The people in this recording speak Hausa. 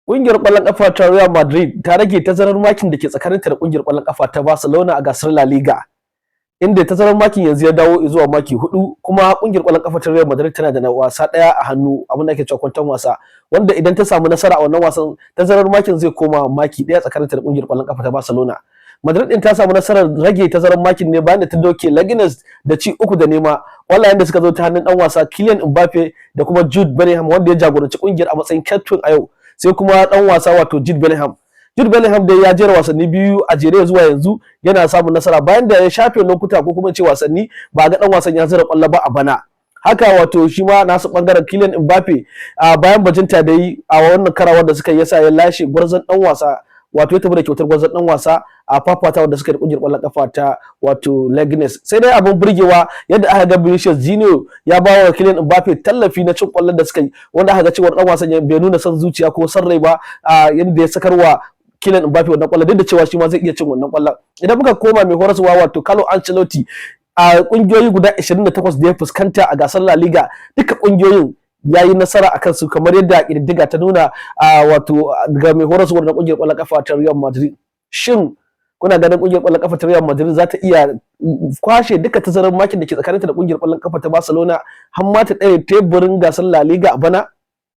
Ƙungiyar ƙwallon ƙafa ta Real Madrid ta rage tazarar makin da ke tsakaninta da ƙungiyar ƙwallon ƙafa ta Barcelona a gasar LaLiga, inda tazarar makin yanzu ya dawo zuwa maki 4, kuma ƙungiyar ƙwallon ƙafa ta Real Madrid tana da wasa ɗaya a hannu, abin da ake cewa kwanton wasa, wanda idan ta samu nasara a wannan wasan tazarar makin zai koma maki 1 tsakaninta da ƙungiyar ƙwallon ƙafa ta Barcelona. Madrid din ta samu nasarar rage tazarar makin ne bayan da ta doke Leganes da ci 3-0, ƙwallayen da suka zo ta hannun ɗan wasa Kylian Mbappe da kuma Jude Bellingham wanda ya jagoranci ƙungiyar a matsayin captain a yau, sai kuma ɗan wasa wato Jude Bellingham dai ya jera wasanni biyu a jere zuwa yanzu yana samun nasara bayan da ya shafe lokuta ko kuma ce wasanni ba ga ɗan wasan ya zira ƙwallo ba a bana. Haka wato shi ma nasu bangaren Kylian Mbappe bayan bajinta da yi a wannan karawar da suka yi yasa ya lashe gwarzon ɗan wasa, wato ya tafi da kyautar gwarzon ɗan wasa a fafatawa da suka da kungiyar ƙwallon ƙafa ta wato Leganes. Sai dai abin burgewa yadda aka ga Vinicius Jr ya ba wa Kylian Mbappe tallafi na cin ƙwallon da suka yi, wanda aka ga cewa ɗan wasan bai nuna son zuciya ko son rai ba yadda ya sakarwa Kylian Mbappe wannan ƙwallon, duk da cewa shi ma zai iya cin wannan ƙwallon. Idan muka koma mai horaswa wato Carlo Ancelotti a kungiyoyi guda 28 da ya fuskanta a gasar La Liga, duka kungiyoyin ya yi nasara a kansu kamar yadda ƙididdiga ta nuna wato daga mai horaswa na kungiyar ƙwallon ƙafa ta Real Madrid. Shin kuna ganin kungiyar ƙwallon ƙafa ta Real Madrid za ta iya kwashe duka tazarar makin da ke tsakaninta da kungiyar ƙwallon ƙafa ta Barcelona har ma ta ɗaya teburin gasar La Liga a bana?